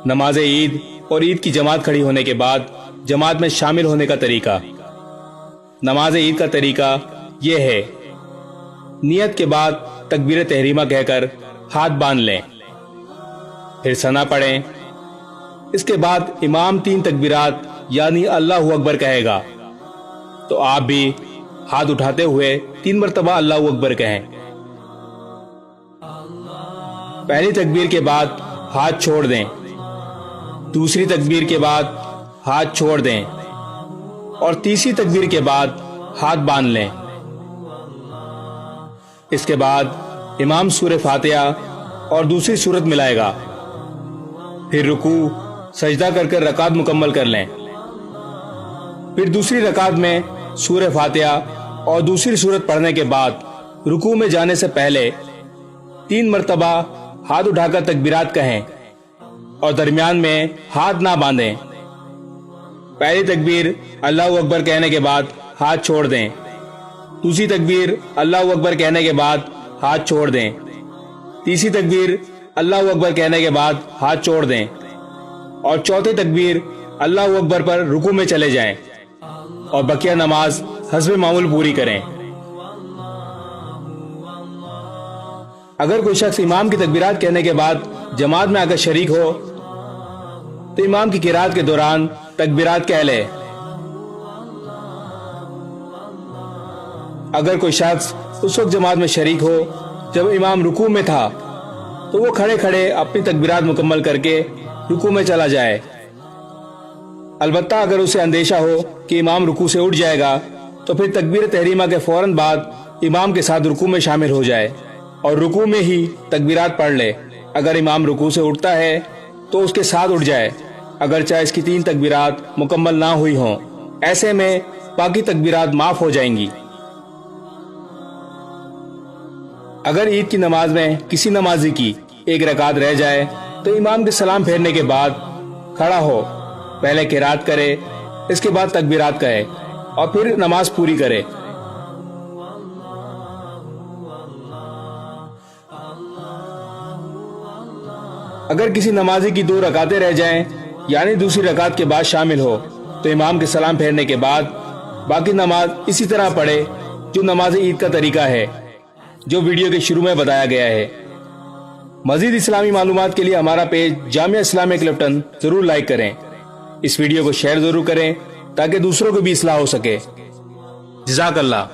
نماز عید اور عید کی جماعت کھڑی ہونے کے بعد جماعت میں شامل ہونے کا طریقہ۔ نماز عید کا طریقہ یہ ہے، نیت کے بعد تکبیر تحریمہ کہہ کر ہاتھ باندھ لیں، پھر ثنا پڑھیں۔ اس کے بعد امام 3 تکبیرات یعنی اللہ اکبر کہے گا تو آپ بھی ہاتھ اٹھاتے ہوئے 3 مرتبہ اللہ اکبر کہیں۔ پہلی تکبیر کے بعد ہاتھ چھوڑ دیں، دوسری تکبیر کے بعد ہاتھ چھوڑ دیں اور تیسری تکبیر کے بعد ہاتھ باندھ لیں۔ اس کے بعد امام سورہ فاتحہ اور دوسری سورت ملائے گا، پھر رکوع سجدہ کر کر رکعت مکمل کر لیں۔ پھر دوسری رکعت میں سورہ فاتحہ اور دوسری سورت پڑھنے کے بعد رکوع میں جانے سے پہلے 3 مرتبہ ہاتھ اٹھا کر تکبیرات کہیں اور درمیان میں ہاتھ نہ باندھیں۔ پہلی تکبیر اللہ اکبر کہنے کے بعد ہاتھ چھوڑ دیں، دوسری تکبیر اللہ اکبر کہنے کے بعد ہاتھ چھوڑ دیں، تیسری تکبیر اللہ اکبر کہنے کے بعد ہاتھ چھوڑ دیں اور چوتھی تکبیر اللہ اکبر پر رکوع میں چلے جائیں اور بقیہ نماز حسب معمول پوری کریں۔ اگر کوئی شخص امام کی تکبیرات کہنے کے بعد جماعت میں آ کر شریک ہو تو امام کی قرات کے دوران تکبیرات کہہ لے۔ اگر کوئی شخص اس وقت جماعت میں شریک ہو جب امام رکوع میں تھا تو وہ کھڑے کھڑے اپنی تکبیرات مکمل کر کے رکوع میں چلا جائے۔ البتہ اگر اسے اندیشہ ہو کہ امام رکوع سے اٹھ جائے گا تو پھر تکبیر تحریمہ کے فوراً بعد امام کے ساتھ رکوع میں شامل ہو جائے اور رکوع میں ہی تکبیرات پڑھ لے۔ اگر امام رکوع سے اٹھتا ہے تو اس کے ساتھ اٹھ جائے، اگرچہ اس کی 3 تکبیرات مکمل نہ ہوئی ہوں، ایسے میں باقی تکبیرات معاف ہو جائیں گی۔ اگر عید کی نماز میں کسی نمازی کی 1 رکعت رہ جائے تو امام کے سلام پھیرنے کے بعد کھڑا ہو، پہلے قرات کرے، اس کے بعد تکبیرات کہے اور پھر نماز پوری کرے۔ اگر کسی نمازی کی 2 رکعتیں رہ جائیں یعنی دوسری رکعت کے بعد شامل ہو تو امام کے سلام پھیرنے کے بعد باقی نماز اسی طرح پڑھے جو نماز عید کا طریقہ ہے، جو ویڈیو کے شروع میں بتایا گیا ہے۔ مزید اسلامی معلومات کے لیے ہمارا پیج جامعہ اسلامیہ کلفٹن ضرور لائک کریں، اس ویڈیو کو شیئر ضرور کریں تاکہ دوسروں کو بھی اصلاح ہو سکے۔ جزاک اللہ۔